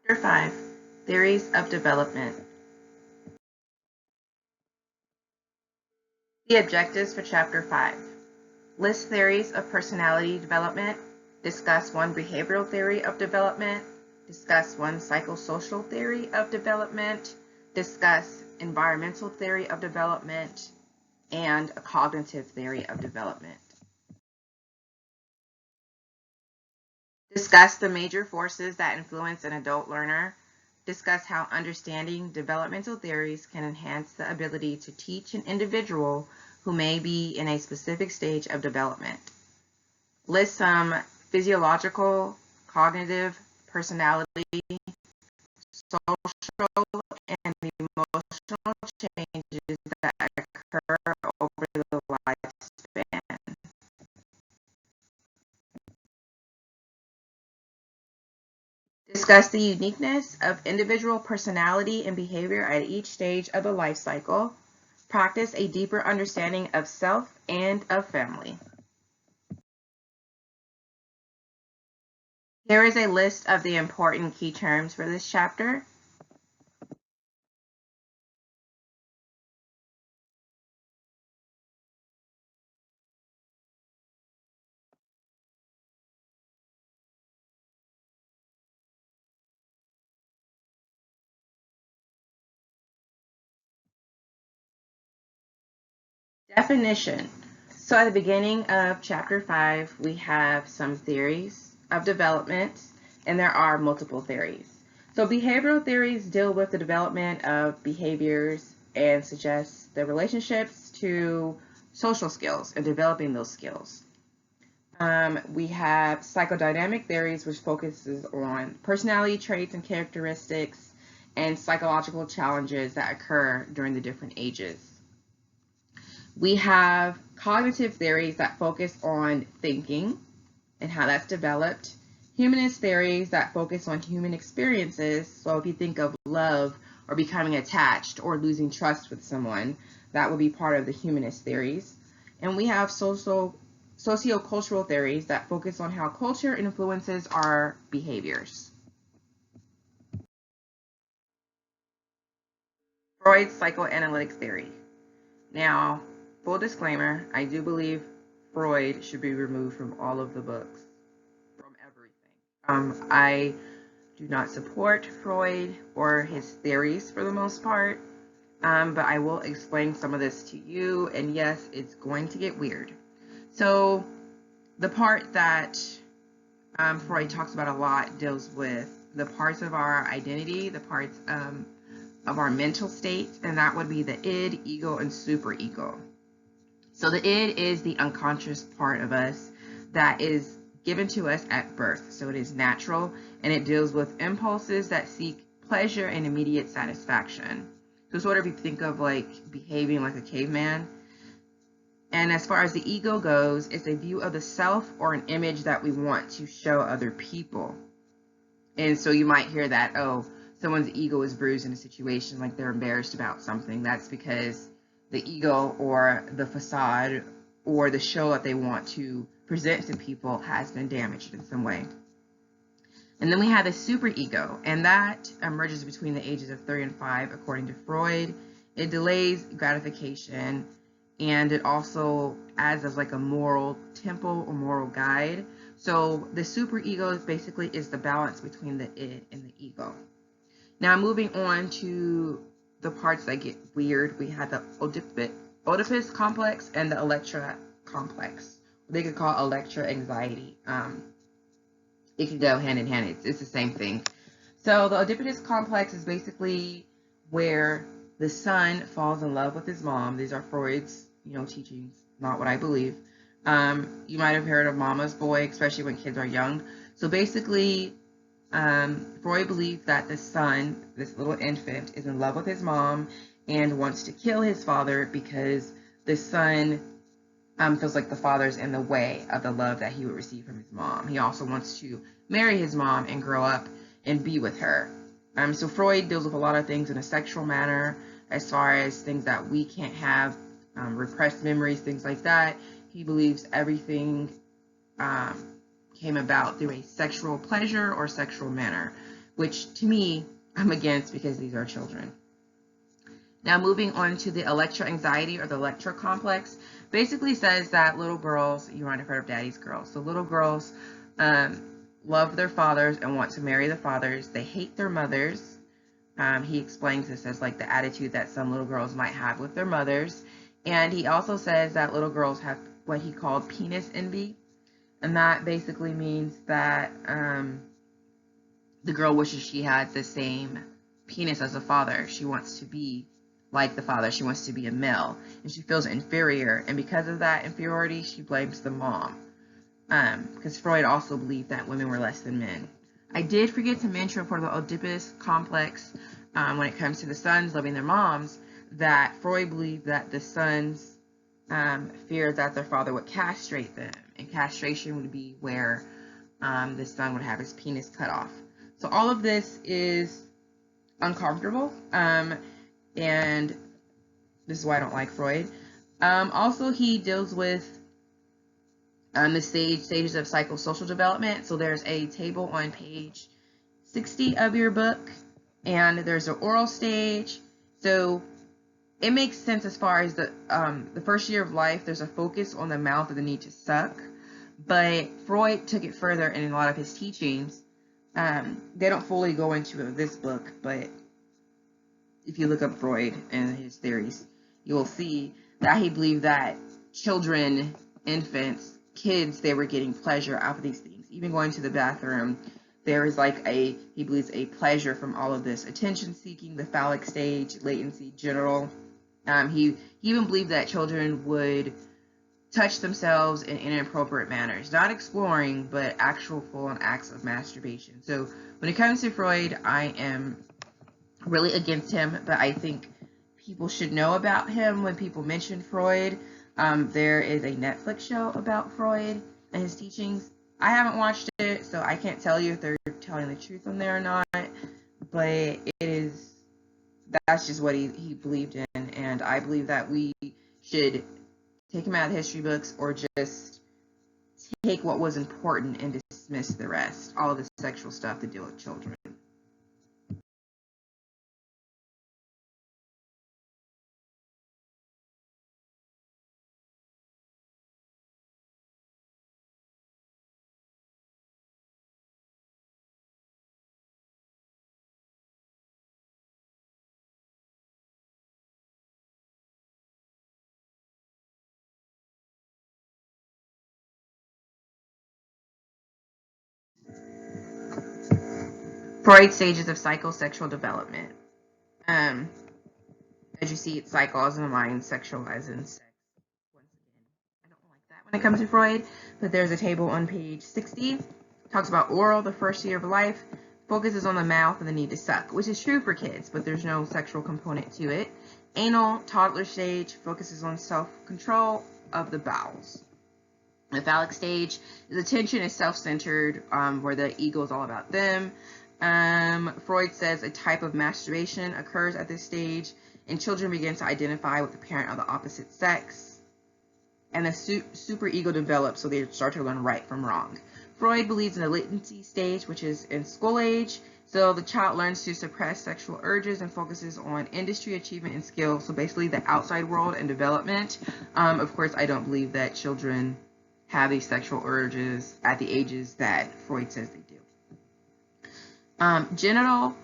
Chapter 5, Theories of Development. The objectives for Chapter 5. List theories of personality development. Discuss one behavioral theory of development. Discuss one psychosocial theory of development. Discuss environmental theory of development and a cognitive theory of development. Discuss the major forces that influence an adult learner. Discuss how understanding developmental theories can enhance the ability to teach an individual who may be in a specific stage of development. List some physiological, cognitive, personality, social, and emotional changes that occur over the lifespan. Discuss the uniqueness of individual personality and behavior at each stage of the life cycle. Practice a deeper understanding of self and of family. Here is a list of the important key terms for this chapter. Definition. So at the beginning of chapter 5, we have some theories of development, and there are multiple theories. So behavioral theories deal with the development of behaviors and suggest the relationships to social skills and developing those skills. We have psychodynamic theories, which focuses on personality traits and characteristics and psychological challenges that occur during the different ages. We have cognitive theories that focus on thinking and how that's developed. Humanist theories that focus on human experiences. So if you think of love or becoming attached or losing trust with someone, that would be part of the humanist theories. And we have sociocultural theories that focus on how culture influences our behaviors. Freud's psychoanalytic theory. Now, full disclaimer, I do believe Freud should be removed from all of the books, from everything. I do not support Freud or his theories for the most part, but I will explain some of this to you, and yes, it's going to get weird. So the part that Freud talks about a lot deals with the parts of our identity, the parts of our mental state, and that would be the id, ego, and superego. So the id is the unconscious part of us that is given to us at birth. So it is natural, and it deals with impulses that seek pleasure and immediate satisfaction. So sort of you think of like behaving like a caveman. And as far as the ego goes, it's a view of the self or an image that we want to show other people. And so you might hear that, oh, someone's ego is bruised in a situation, like they're embarrassed about something. That's because the ego or the facade or the show that they want to present to people has been damaged in some way. And then we have the superego, and that emerges between the ages of 3 and 5, according to Freud. It delays gratification, and it also adds as like a moral temple or moral guide. So the superego basically is the balance between the id and the ego. Now moving on to the parts that get weird, we have the Oedipus complex and the Electra complex. They could call Electra anxiety. It can go hand in hand. It's the same thing. So the Oedipus complex is basically where the son falls in love with his mom. These are Freud's, teachings, not what I believe. You might have heard of mama's boy, especially when kids are young. So basically, Freud believed that the son, this little infant, is in love with his mom and wants to kill his father because the son feels like the father's in the way of the love that he would receive from his mom. He also wants to marry his mom and grow up and be with her. So Freud deals with a lot of things in a sexual manner, as far as things that we can't have, repressed memories, things like that. He believes everything came about through a sexual pleasure or sexual manner, which to me, I'm against because these are children. Now, moving on to the electroanxiety or the Electra complex, basically says that little girls, you might have heard of daddy's girls, so little girls love their fathers and want to marry the fathers. They hate their mothers. He explains this as like the attitude that some little girls might have with their mothers. And he also says that little girls have what he called penis envy. And that basically means that the girl wishes she had the same penis as a father. She wants to be like the father. She wants to be a male. And she feels inferior. And because of that inferiority, she blames the mom. Because Freud also believed that women were less than men. I did forget to mention for the Oedipus complex, when it comes to the sons loving their moms, that Freud believed that the sons feared that their father would castrate them. And castration would be where the son would have his penis cut off. So all of this is uncomfortable, and this is why I don't like Freud. Also, he deals with the stages of psychosocial development. So there's a table on page 60 of your book, and there's an oral stage. So it makes sense as far as the first year of life, there's a focus on the mouth and the need to suck. But Freud took it further in a lot of his teachings. They don't fully go into this book, but if you look up Freud and his theories, you will see that he believed that children, infants, kids, they were getting pleasure out of these things. Even going to the bathroom, there is like he believes a pleasure from all of this. Attention seeking, the phallic stage, latency, genital. He even believed that children would touch themselves in inappropriate manners. Not exploring, but actual full-on acts of masturbation. So when it comes to Freud, I am really against him, but I think people should know about him when people mention Freud. There is a Netflix show about Freud and his teachings. I haven't watched it, so I can't tell you if they're telling the truth on there or not, but that's just what he believed in, and I believe that we should take him out of history books or just take what was important and dismiss the rest, all of the sexual stuff to deal with children. Freud stages of psychosexual development. As you see, it's psycho as in the mind, sexual as in sex. Once again, I don't like that when it comes to Freud, but there's a table on page 60. Talks about oral, the first year of life, focuses on the mouth and the need to suck, which is true for kids, but there's no sexual component to it. Anal, toddler stage, focuses on self-control of the bowels. The phallic stage, the attention is self-centered, where the ego is all about them. Freud says a type of masturbation occurs at this stage, and children begin to identify with the parent of the opposite sex. And the superego develops, so they start to learn right from wrong. Freud believes in the latency stage, which is in school age. So the child learns to suppress sexual urges and focuses on industry achievement and skill. So basically the outside world and development. Of course, I don't believe that children have these sexual urges at the ages that Freud says they do. Genital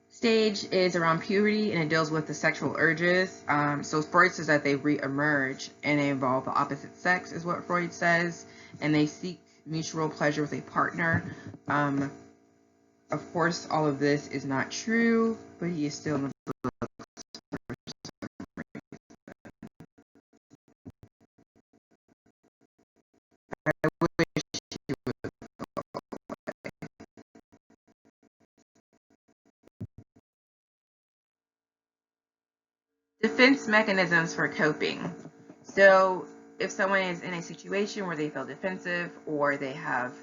stage is around puberty, and it deals with the sexual urges. So Freud says that they re-emerge and they involve the opposite sex, is what Freud says, and they seek mutual pleasure with a partner. Of course, all of this is not true, but he is still in the book. Defense mechanisms for coping. So if someone is in a situation where they feel defensive or they have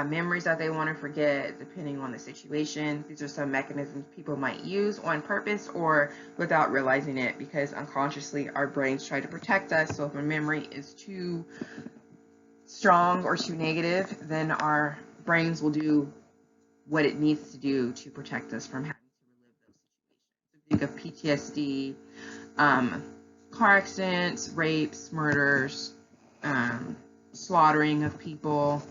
memories that they want to forget, depending on the situation, these are some mechanisms people might use on purpose or without realizing it, because unconsciously our brains try to protect us. So if a memory is too strong or too negative, then our brains will do what it needs to do to protect us from having to relive those situations. So think of PTSD, car accidents, rapes, murders, slaughtering of people,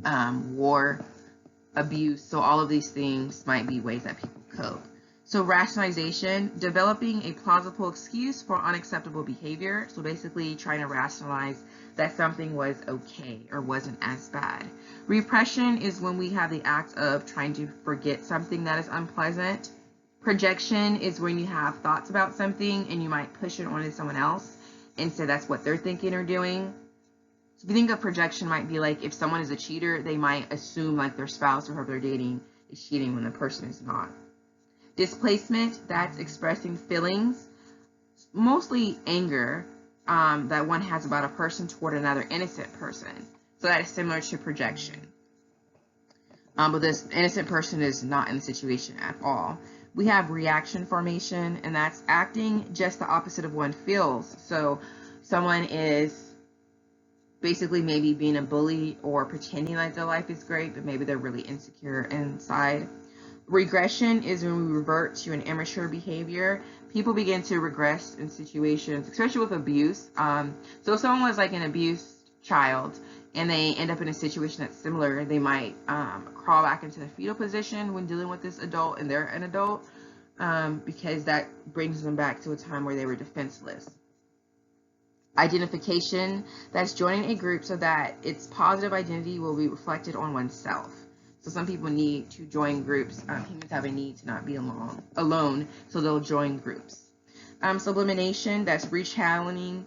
war, abuse. So all of these things might be ways that people cope. So rationalization, developing a plausible excuse for unacceptable behavior. So basically trying to rationalize that something was okay or wasn't as bad. Repression is when we have the act of trying to forget something that is unpleasant. Projection is when you have thoughts about something and you might push it onto someone else and say that's what they're thinking or doing. So if you think of projection, might be like if someone is a cheater, they might assume like their spouse or whoever they're dating is cheating when the person is not. Displacement, that's expressing feelings, mostly anger, that one has about a person toward another innocent person. So that is similar to projection. But this innocent person is not in the situation at all. We have reaction formation, and that's acting just the opposite of one feels. So someone is basically maybe being a bully or pretending like their life is great, but maybe they're really insecure inside. Regression is when we revert to an immature behavior. People begin to regress in situations, especially with abuse. So if someone was like an abused child and they end up in a situation that's similar, they might crawl back into the fetal position when dealing with this adult and they're an adult, because that brings them back to a time where they were defenseless. Identification, that's joining a group so that its positive identity will be reflected on oneself. So some people need to join groups. Humans have a need to not be alone, so they'll join groups. Sublimination, that's rechanneling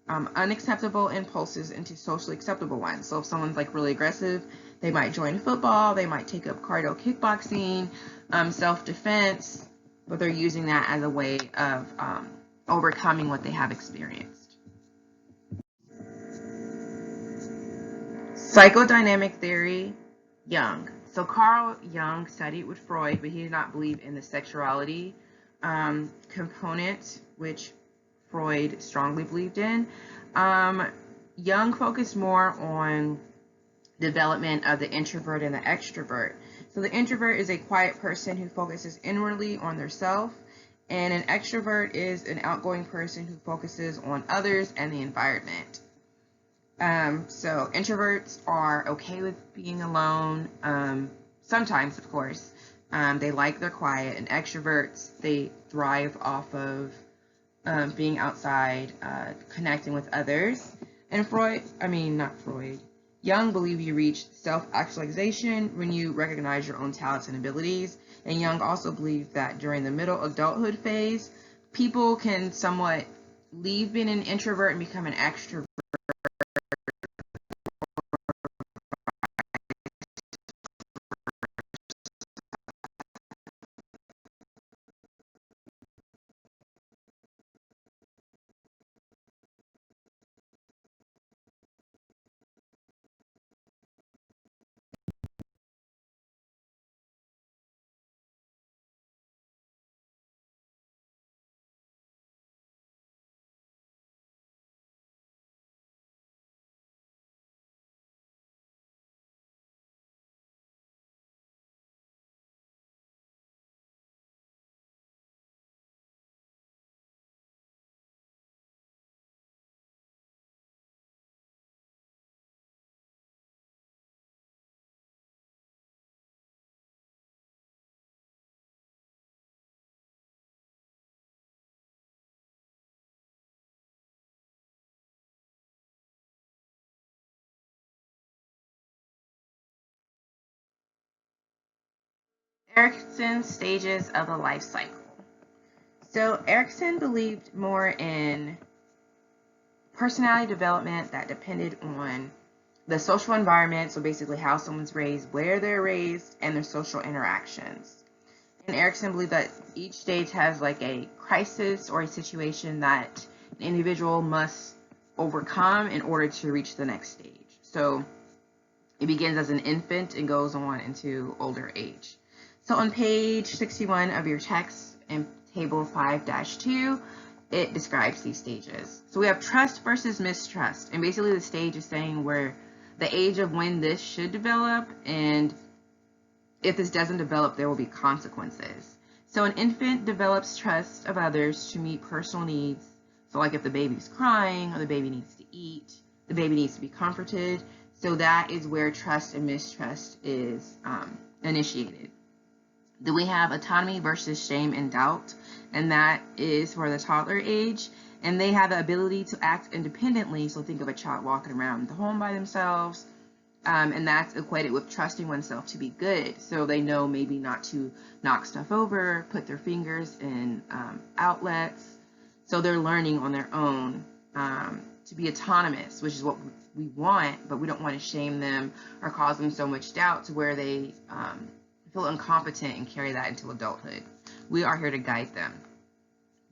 unacceptable impulses into socially acceptable ones. So if someone's like really aggressive, they might join football, they might take up cardio kickboxing, self-defense, but they're using that as a way of overcoming what they have experienced. Psychodynamic theory, Jung. So Carl Jung studied with Freud, but he did not believe in the sexuality component, which Freud strongly believed in. Jung focused more on development of the introvert and the extrovert. So the introvert is a quiet person who focuses inwardly on their self, and an extrovert is an outgoing person who focuses on others and the environment. So introverts are okay with being alone, sometimes, of course. They like their quiet, and extroverts, they thrive off of being outside, connecting with others. And Jung believed you reach self-actualization when you recognize your own talents and abilities. And Jung also believed that during the middle adulthood phase, people can somewhat leave being an introvert and become an extrovert. Erickson's stages of the life cycle. So Erickson believed more in personality development that depended on the social environment, so basically how someone's raised, where they're raised, and their social interactions. And Erickson believed that each stage has like a crisis or a situation that an individual must overcome in order to reach the next stage. So it begins as an infant and goes on into older age. So on page 61 of your text in table 5-2, it describes these stages. So we have trust versus mistrust. And basically the stage is saying where the age of when this should develop and If this doesn't develop, there will be consequences. So an infant develops trust of others to meet personal needs. So like if the baby's crying or the baby needs to eat, the baby needs to be comforted. So that is where trust and mistrust is initiated. Then we have autonomy versus shame and doubt, and that is for the toddler age. And they have the ability to act independently. So think of a child walking around the home by themselves, and that's equated with trusting oneself to be good. So they know maybe not to knock stuff over, put their fingers in outlets. So they're learning on their own to be autonomous, which is what we want, but we don't want to shame them or cause them so much doubt to where they feel incompetent and carry that into adulthood. We are here to guide them.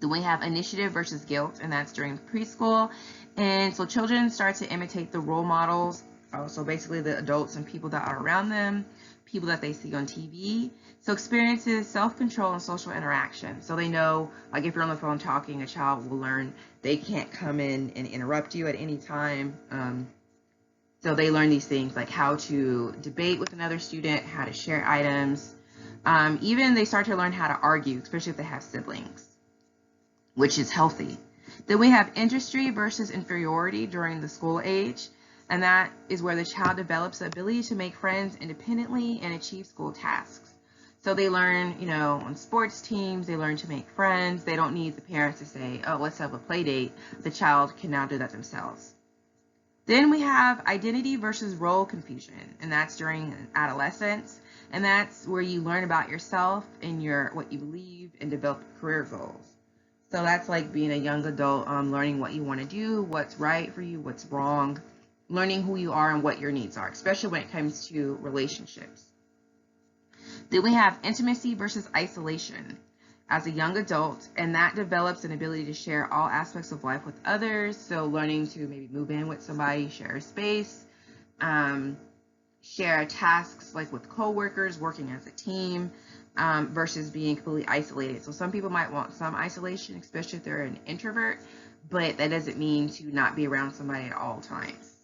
Then we have initiative versus guilt, and that's during preschool. And so children start to imitate the role models, so basically the adults and people that are around them, people that they see on TV. So experiences self-control and social interaction. So they know, like if you're on the phone talking, a child will learn they can't come in and interrupt you at any time. So they learn these things like how to debate with another student, how to share items. Even they start to learn how to argue, especially if they have siblings, which is healthy. Then we have industry versus inferiority during the school age. And that is where the child develops the ability to make friends independently and achieve school tasks. So they learn, on sports teams, they learn to make friends. They don't need the parents to say, oh, let's have a play date. The child can now do that themselves. Then we have identity versus role confusion, and that's during adolescence. And that's where you learn about yourself and what you believe and develop career goals. So that's like being a young adult, learning what you want to do, what's right for you, what's wrong, learning who you are and what your needs are, especially when it comes to relationships. Then we have intimacy versus isolation as a young adult, and that develops an ability to share all aspects of life with others. So learning to maybe move in with somebody, share a space, share tasks like with coworkers, working as a team, versus being completely isolated. So some people might want some isolation, especially if they're an introvert, but that doesn't mean to not be around somebody at all times.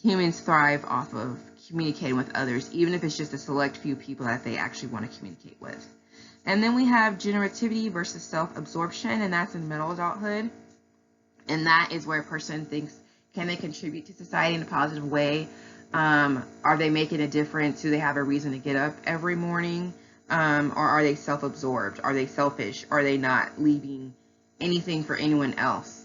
Humans thrive off of communicating with others, even if it's just a select few people that they actually want to communicate with. And then we have generativity versus self-absorption, and that's in middle adulthood. And that is where a person thinks, can they contribute to society in a positive way? Are they making a difference? Do they have a reason to get up every morning? Or are they self-absorbed? Are they selfish? Are they not leaving anything for anyone else?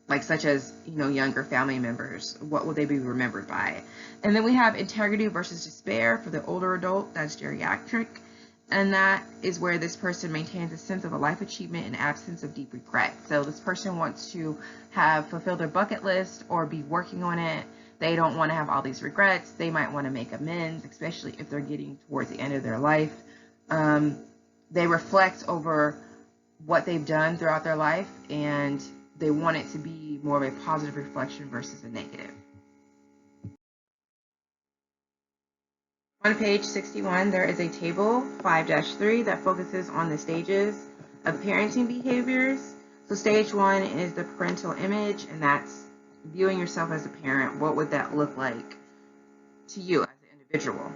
Like such as, younger family members, what will they be remembered by? And then we have integrity versus despair for the older adult, that's geriatric. And that is where this person maintains a sense of a life achievement and absence of deep regret. So this person wants to have fulfilled their bucket list or be working on it. They don't want to have all these regrets. They might want to make amends, especially if they're getting towards the end of their life. They reflect over what they've done throughout their life, and they want it to be more of a positive reflection versus a negative. On page 61, there is a table, 5-3, that focuses on the stages of parenting behaviors. So stage 1 is the parental image, and that's viewing yourself as a parent. What would that look like to you as an individual?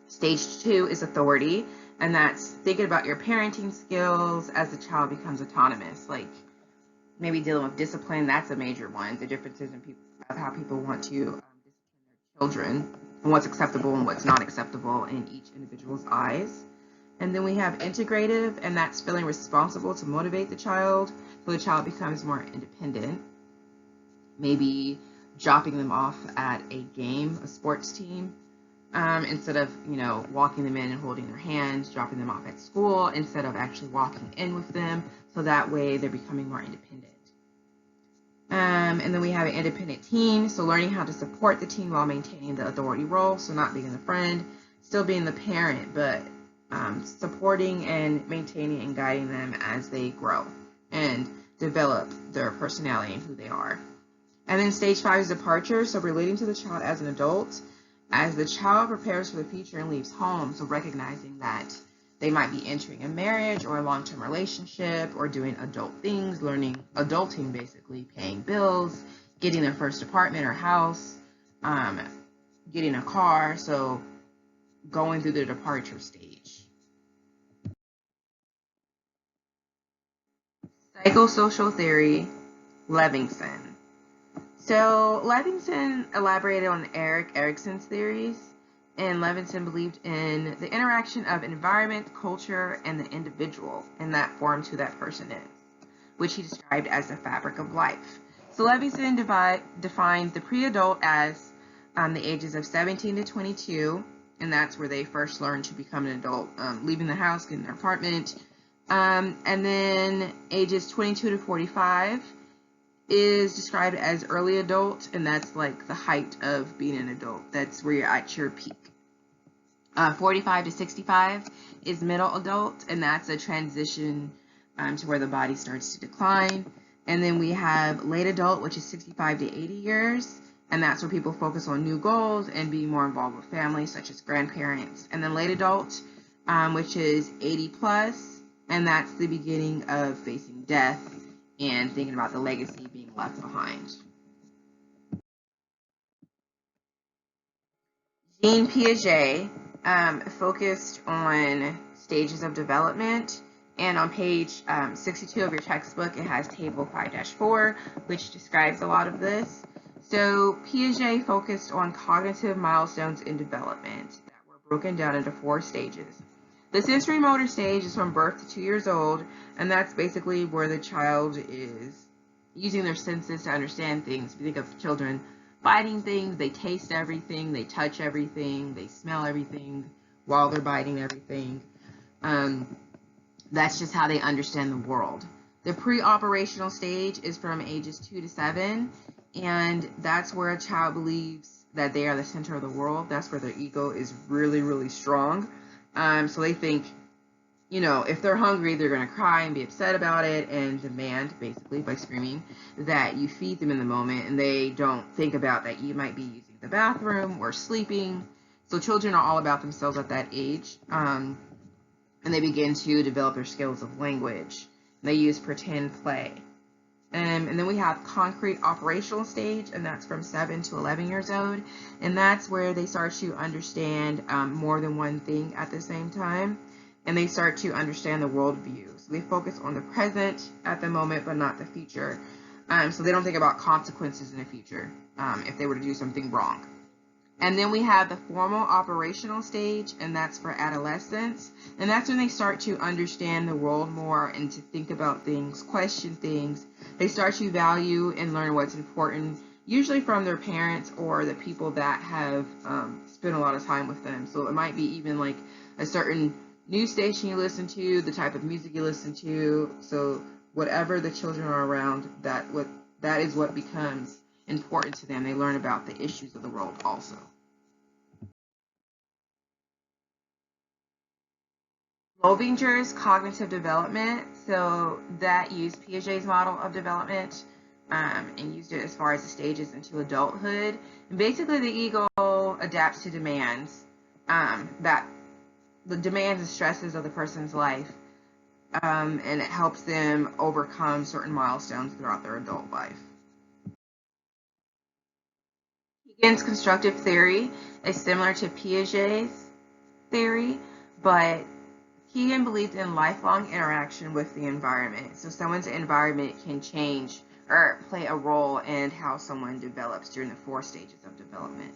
Stage 2 is authority, and that's thinking about your parenting skills as the child becomes autonomous, like maybe dealing with discipline. That's a major one. The differences in how people want to discipline their children, and what's acceptable and what's not acceptable in each individual's eyes. And then we have integrative, and that's feeling responsible to motivate the child so the child becomes more independent. Maybe dropping them off at a game, a sports team, instead of, walking them in and holding their hands, dropping them off at school instead of actually walking in with them. So that way they're becoming more independent. And then we have an independent teen, so learning how to support the teen while maintaining the authority role, so not being the friend, still being the parent, but supporting and maintaining and guiding them as they grow and develop their personality and who they are. And then stage 5 is departure, so relating to the child as an adult, as the child prepares for the future and leaves home, so recognizing that they might be entering a marriage or a long-term relationship or doing adult things, learning adulting, basically paying bills, getting their first apartment or house, getting a car. So going through the departure stage. Psychosocial theory, Levinson. So Levinson elaborated on Erik Erikson's theories, and Levinson believed in the interaction of environment, culture, and the individual, and that forms who that person is, which he described as the fabric of life. So Levinson defined the pre-adult as the ages of 17 to 22, and that's where they first learn to become an adult, leaving the house, getting their apartment. And then ages 22 to 45 is described as early adult, and that's like the height of being an adult. That's where you're at your peak. 45 to 65 is middle adult, and that's a transition to where the body starts to decline. And then we have late adult, which is 65 to 80 years, and that's where people focus on new goals and being more involved with family, such as grandparents. And then late adult, which is 80 plus, and that's the beginning of facing death and thinking about the legacy being left behind. Jean Piaget focused on stages of development, and on page 62 of your textbook, it has table 5-4, which describes a lot of this. So Piaget focused on cognitive milestones in development that were broken down into 4 stages. The sensory motor stage is from birth to 2 years old, and that's basically where the child is using their senses to understand things. If you think of children biting things, they taste everything, they touch everything, they smell everything while they're biting everything. That's just how they understand the world. The pre-operational stage is from ages 2 to 7, and that's where a child believes that they are the center of the world. That's where their ego is really, really strong. So they think, you know, if they're hungry, they're going to cry and be upset about it and demand, basically, by screaming, that you feed them in the moment, and they don't think about that you might be using the bathroom or sleeping. So children are all about themselves at that age, and they begin to develop their skills of language. They use pretend play. And then we have concrete operational stage, and that's from 7 to 11 years old, and that's where they start to understand more than one thing at the same time, and they start to understand the worldview. So they focus on the present at the moment, but not the future. So they don't think about consequences in the future if they were to do something wrong. And then we have the formal operational stage, and that's for adolescents. And that's when they start to understand the world more and to think about things, question things. They start to value and learn what's important, usually from their parents or the people that have spent a lot of time with them. So it might be even like a certain news station you listen to, the type of music you listen to. So whatever the children are around, that is what becomes important to them. They learn about the issues of the world also. Lovinger's cognitive development, so that used Piaget's model of development and used it as far as the stages into adulthood. And basically the ego adapts to demands, that the demands and stresses of the person's life, and it helps them overcome certain milestones throughout their adult life. Higgins' constructive theory is similar to Piaget's theory, but Keegan believed in lifelong interaction with the environment. So someone's environment can change or play a role in how someone develops during the 4 stages of development.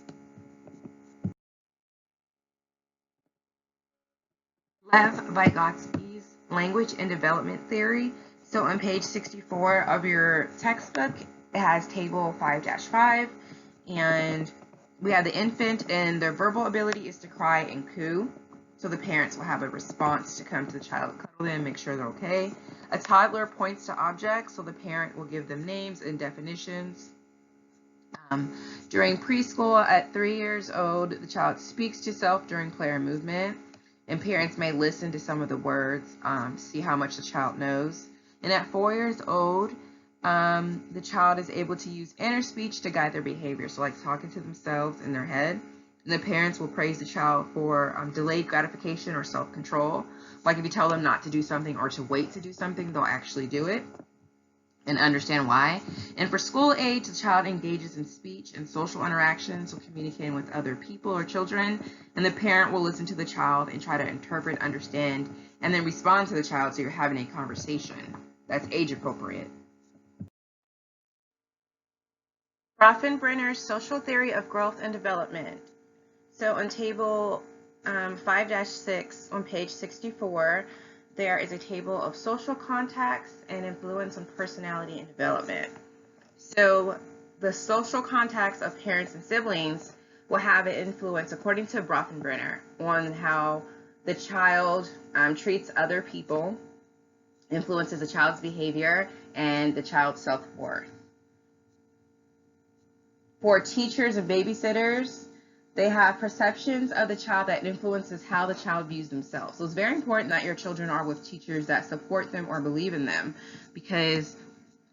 Lev Vygotsky's language and development theory. So on page 64 of your textbook, it has table 5-5, and we have the infant, and their verbal ability is to cry and coo. So the parents will have a response to come to the child, cuddle them, make sure they're okay. A toddler points to objects, so the parent will give them names and definitions. During preschool, at 3 years old, the child speaks to self during play or movement, and parents may listen to some of the words, see how much the child knows. And at 4 years old, the child is able to use inner speech to guide their behavior, so like talking to themselves in their head. And the parents will praise the child for delayed gratification or self-control. Like if you tell them not to do something or to wait to do something, they'll actually do it. and understand why. And for school age, the child engages in speech and social interactions, so communicating with other people or children, and the parent will listen to the child and try to interpret, understand, and then respond to the child, so you're having a conversation that's age appropriate. Bronfenbrenner's Social Theory of Growth and Development. So on table 5-6 on page 64, there is a table of social contacts and influence on personality and development. So the social contacts of parents and siblings will have an influence, according to Bronfenbrenner, on how the child treats other people, influences the child's behavior, and the child's self-worth. For teachers and babysitters, they have perceptions of the child that influences how the child views themselves. So it's very important that your children are with teachers that support them or believe in them, because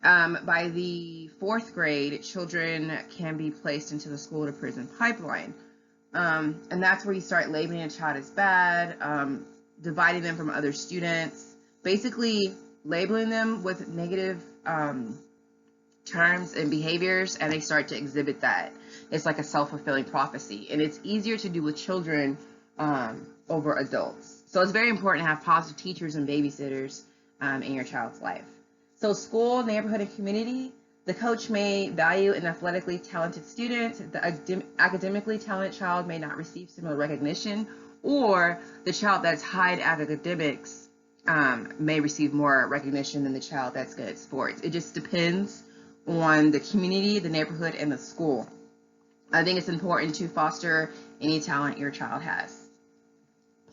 by the 4th grade, children can be placed into the school to prison pipeline. And that's where you start labeling a child as bad, dividing them from other students, basically labeling them with negative terms and behaviors, and they start to exhibit that. It's like a self-fulfilling prophecy, and it's easier to do with children over adults. So it's very important to have positive teachers and babysitters in your child's life. So school, neighborhood, and community. The coach may value an athletically talented student. The academically talented child may not receive similar recognition, or the child that's high in academics may receive more recognition than the child that's good at sports. It just depends on the community, the neighborhood, and the school. I think it's important to foster any talent your child has.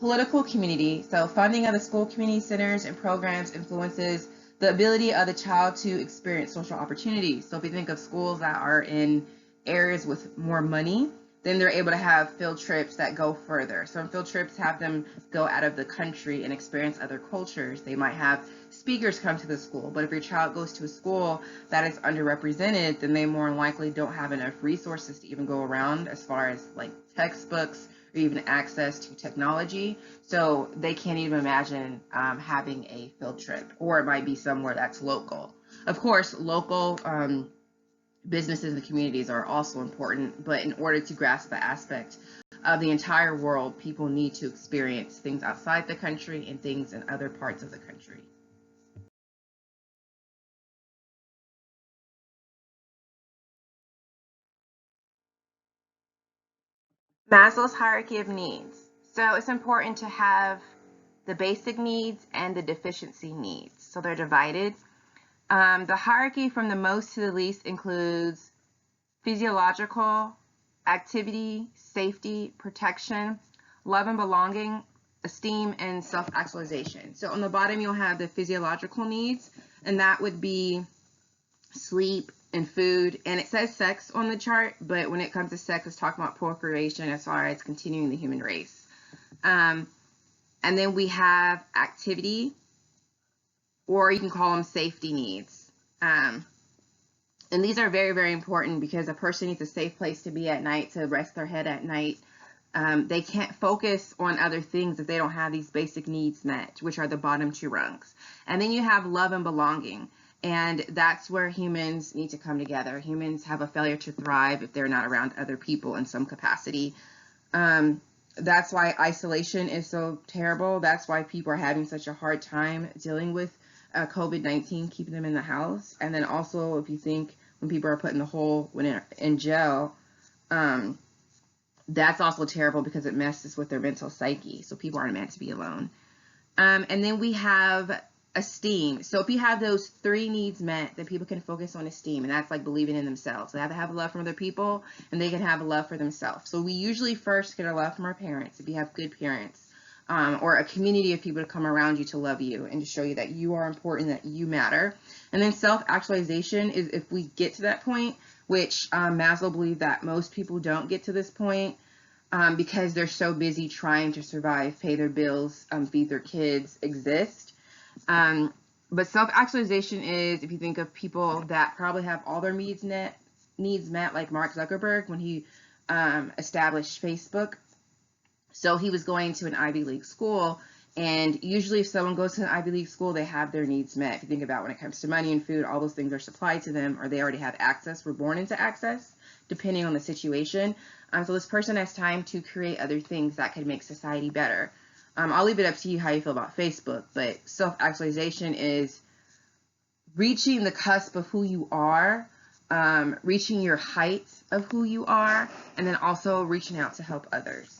Political community. So funding of the school community centers and programs influences the ability of the child to experience social opportunities. So if you think of schools that are in areas with more money, then they're able to have field trips that go further. Some field trips have them go out of the country and experience other cultures. They might have speakers come to the school, but if your child goes to a school that is underrepresented, then they more than likely don't have enough resources to even go around as far as like textbooks or even access to technology. So they can't even imagine having a field trip, or it might be somewhere that's local. Of course, local businesses and communities are also important, but in order to grasp the aspect of the entire world, people need to experience things outside the country and things in other parts of the country. Maslow's hierarchy of needs. So it's important to have the basic needs and the deficiency needs. So they're divided. The hierarchy from the most to the least includes physiological, activity, safety, protection, love and belonging, esteem, and self-actualization. So on the bottom, you'll have the physiological needs, and that would be sleep and food. And it says sex on the chart, but when it comes to sex, it's talking about procreation as far as continuing the human race. And then we have activity, or you can call them safety needs. And these are very, very important because a person needs a safe place to be at night, to rest their head at night. They can't focus on other things if they don't have these basic needs met, which are the bottom 2 rungs. And then you have love and belonging. And that's where humans need to come together. Humans have a failure to thrive if they're not around other people in some capacity. That's why isolation is so terrible. That's why people are having such a hard time dealing with COVID-19, keeping them in the house. And then also, if you think when people are put in the hole when in jail, that's also terrible because it messes with their mental psyche. So people aren't meant to be alone. And then we have esteem. So if you have those 3 needs met, then people can focus on esteem, and that's like believing in themselves. They have to have love from other people, and they can have a love for themselves. So we usually first get a love from our parents if you have good parents, or a community of people to come around you to love you and to show you that you are important, that you matter. And then self-actualization is if we get to that point, which Maslow believed that most people don't get to this point because they're so busy trying to survive, pay their bills, feed their kids, exist. But self-actualization is, if you think of people that probably have all their needs met, like Mark Zuckerberg when he established Facebook. So he was going to an Ivy League school, And usually if someone goes to an Ivy League school, they have their needs met. If you think about when it comes to money and food, all those things are supplied to them, or they already have access, were born into access, depending on the situation. So this person has time to create other things that could make society better. I'll leave it up to you how you feel about Facebook, but self-actualization is reaching the cusp of who you are, reaching your height of who you are, and then also reaching out to help others.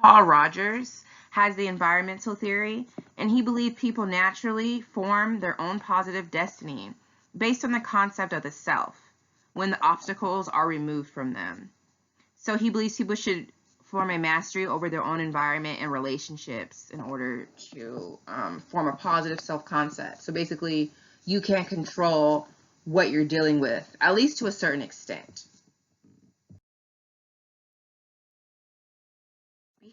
Carl Rogers has the environmental theory, and he believed people naturally form their own positive destiny based on the concept of the self when the obstacles are removed from them. So he believes people should form a mastery over their own environment and relationships in order to form a positive self-concept. So basically, you can control what you're dealing with, at least to a certain extent.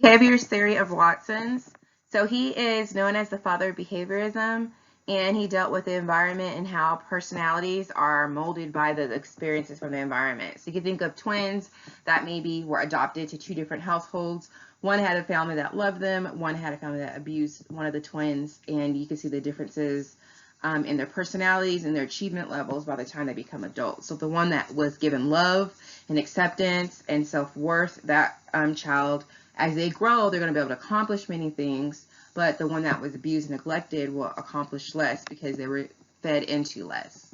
Behaviorist theory of Watson's. So he is known as the father of behaviorism, and he dealt with the environment and how personalities are molded by the experiences from the environment. So you can think of twins that maybe were adopted to two different households. One had a family that loved them, one had a family that abused one of the twins, and you can see the differences in their personalities and their achievement levels by the time they become adults. So the one that was given love and acceptance and self-worth, that child, as they grow, they're going to be able to accomplish many things, but the one that was abused and neglected will accomplish less because they were fed into less.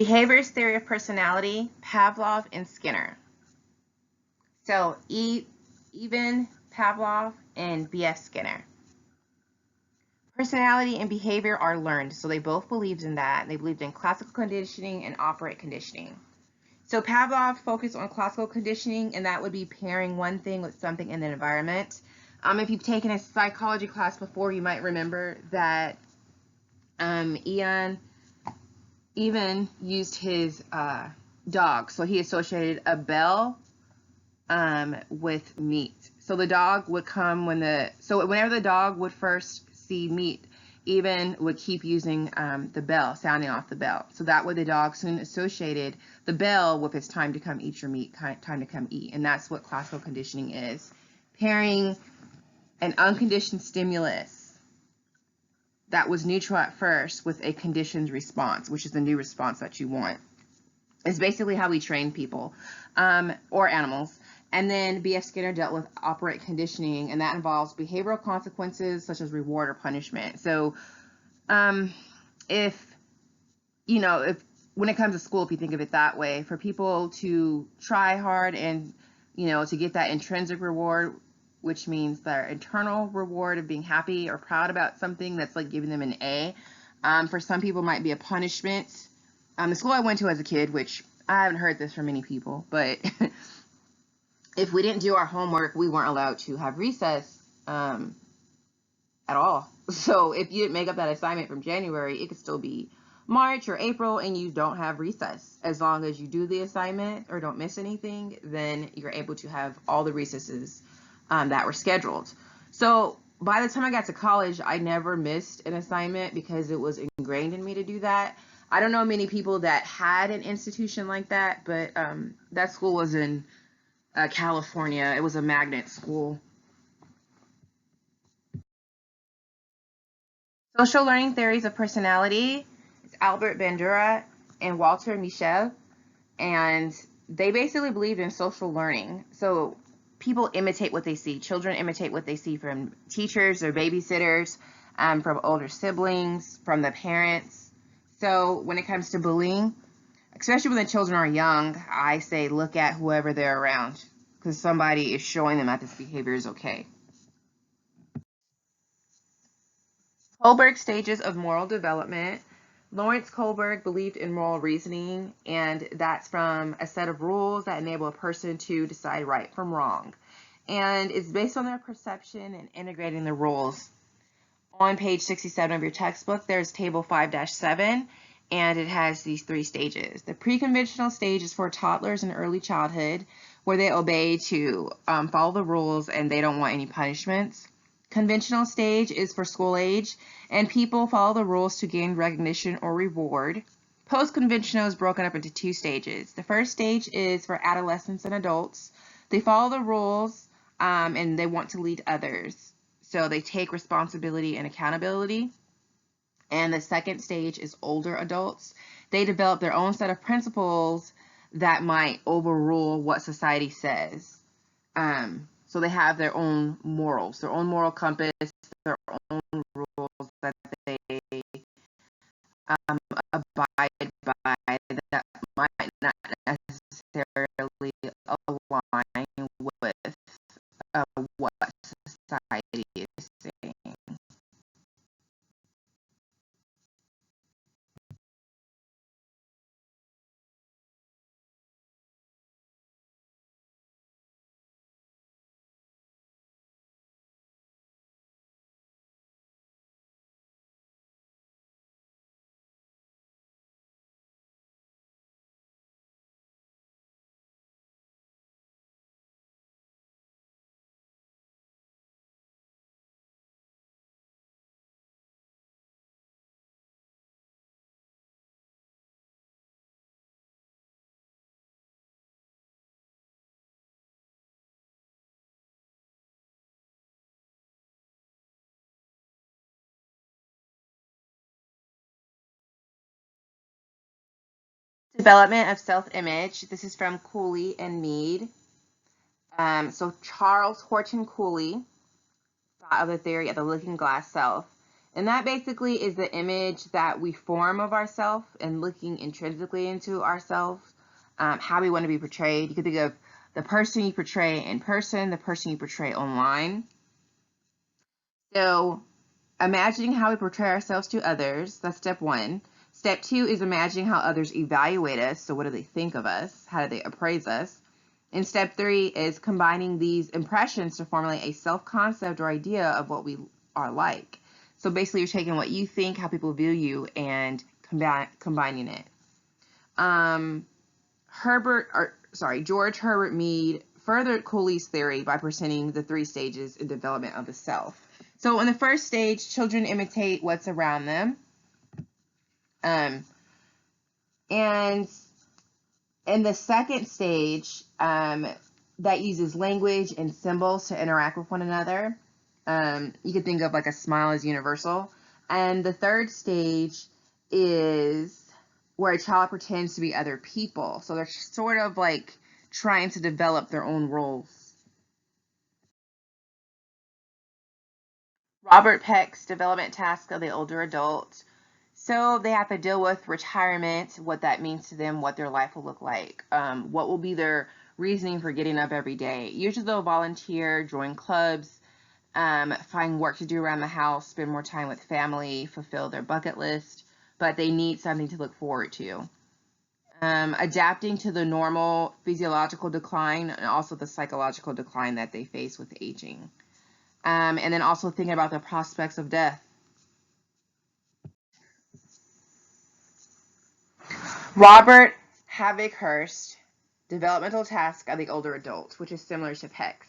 Behaviorist theory of personality, Pavlov and Skinner. So even Pavlov and B.F. Skinner. Personality and behavior are learned, so they both believed in that. They believed in classical conditioning and operant conditioning. So Pavlov focused on classical conditioning, and that would be pairing one thing with something in the environment. If you've taken a psychology class before, you might remember that Ian even used his dog. So he associated a bell with meat. So the dog would come whenever the dog would first see meat, even would keep using the bell, sounding off the bell. So that way the dog soon associated the bell with it's time to come eat your meat, time to come eat. And that's what classical conditioning is. Pairing an unconditioned stimulus that was neutral at first with a conditioned response, which is the new response that you want. It's basically how we train people or animals. And then B.F. Skinner dealt with operant conditioning, and that involves behavioral consequences such as reward or punishment. So if when it comes to school, if you think of it that way, for people to try hard and, to get that intrinsic reward, which means their internal reward of being happy or proud about something, that's like giving them an A. For some people, might be a punishment. The school I went to as a kid, which I haven't heard this from many people, but if we didn't do our homework, we weren't allowed to have recess at all. So if you didn't make up that assignment from January, it could still be March or April, and you don't have recess. As long as you do the assignment or don't miss anything, then you're able to have all the recesses that were scheduled. So by the time I got to college, I never missed an assignment because it was ingrained in me to do that. I don't know many people that had an institution like that, but that school was in California. It was a magnet school. Social learning theories of personality. It's Albert Bandura and Walter Mischel, and they basically believed in social learning. So people imitate what they see. Children imitate what they see from teachers or babysitters, from older siblings, from the parents. So when it comes to bullying, especially when the children are young, I say look at whoever they're around, because somebody is showing them that this behavior is okay. Kohlberg stages of moral development. Lawrence Kohlberg believed in moral reasoning, and that's from a set of rules that enable a person to decide right from wrong. And it's based on their perception and integrating the rules. On page 67 of your textbook, there's table 5-7, and it has these 3 stages. The pre-conventional stage is for toddlers in early childhood, where they obey to follow the rules and they don't want any punishments. Conventional stage is for school age, and people follow the rules to gain recognition or reward. Post-conventional is broken up into two stages. The first stage is for adolescents and adults. They follow the rules and they want to lead others. So they take responsibility and accountability. And the second stage is older adults. They develop their own set of principles that might overrule what society says. So they have their own morals, their own moral compass, their own rules that they abide by that might not necessarily align with what society is saying. Development of self-image. This is from Cooley and Mead. So Charles Horton Cooley thought of the theory of the looking glass self. And that basically is the image that we form of ourselves and looking intrinsically into ourselves, how we want to be portrayed. You can think of the person you portray in person, the person you portray online. So imagining how we portray ourselves to others, that's step one. Step two is imagining how others evaluate us. So what do they think of us? How do they appraise us? And step three is combining these impressions to formulate a self-concept or idea of what we are like. So basically you're taking what you think, how people view you, and combining it. George Herbert Mead furthered Cooley's theory by presenting the three stages in development of the self. So in the first stage, children imitate what's around them. And in the second stage, that uses language and symbols to interact with one another. You could think of like a smile as universal. And the third stage is where a child pretends to be other people. So they're sort of like trying to develop their own roles. Robert Peck's development task of the older adult. So they have to deal with retirement, what that means to them, what their life will look like, what will be their reasoning for getting up every day. Usually they'll volunteer, join clubs, find work to do around the house, spend more time with family, fulfill their bucket list, but they need something to look forward to. Adapting to the normal physiological decline and also the psychological decline that they face with aging. And then also thinking about the prospects of death. Robert Havickhurst, developmental task of the older adult, which is similar to Peck's.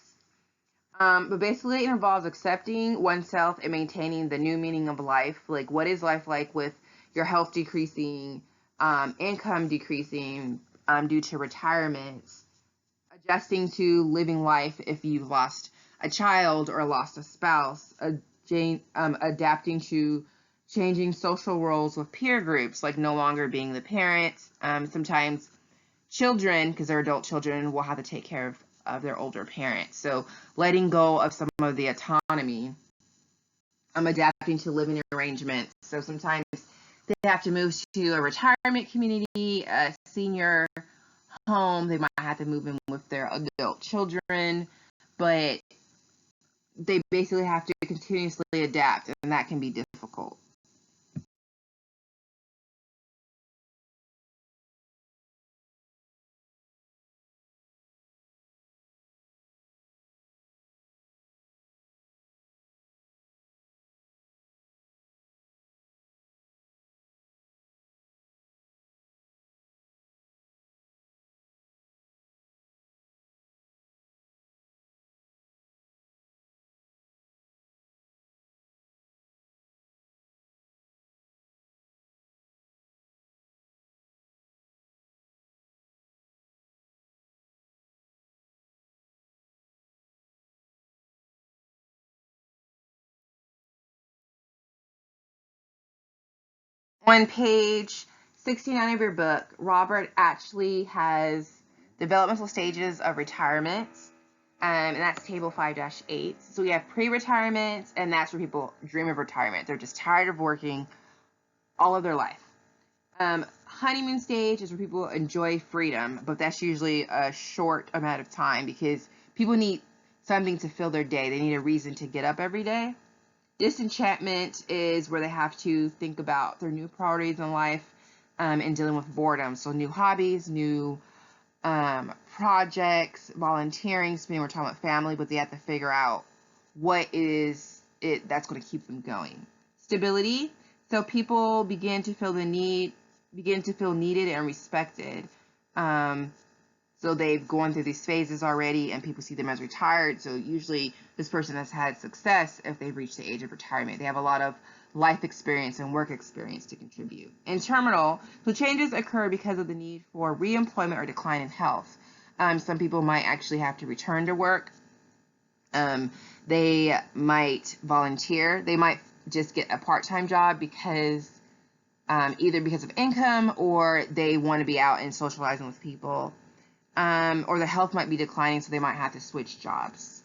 But basically it involves accepting oneself and maintaining the new meaning of life. Like, what is life like with your health decreasing, income decreasing due to retirement, adjusting to living life if you've lost a child or lost a spouse, adapting to changing social roles with peer groups, like no longer being the parent. Sometimes children, because they're adult children, will have to take care of their older parents. So letting go of some of the autonomy, adapting to living arrangements. So sometimes they have to move to a retirement community, a senior home. They might have to move in with their adult children, but they basically have to continuously adapt, and that can be difficult. On page 69 of your book, Robert actually has developmental stages of retirement, and that's table 5-8. So we have pre-retirement, and that's where people dream of retirement. They're just tired of working all of their life. Honeymoon stage is where people enjoy freedom, but that's usually a short amount of time because people need something to fill their day. They need a reason to get up every day. Disenchantment is where they have to think about their new priorities in life, and dealing with boredom. So new hobbies, new projects, volunteering, spending more time with family, but they have to figure out what is it that's going to keep them going. Stability. So people begin to feel needed and respected. So they've gone through these phases already, and people see them as retired. So usually this person has had success if they've reached the age of retirement. They have a lot of life experience and work experience to contribute. In terminal, so changes occur because of the need for reemployment or decline in health. Some people might actually have to return to work. They might volunteer. They might just get a part-time job because either because of income or they want to be out and socializing with people. Or the health might be declining, so they might have to switch jobs.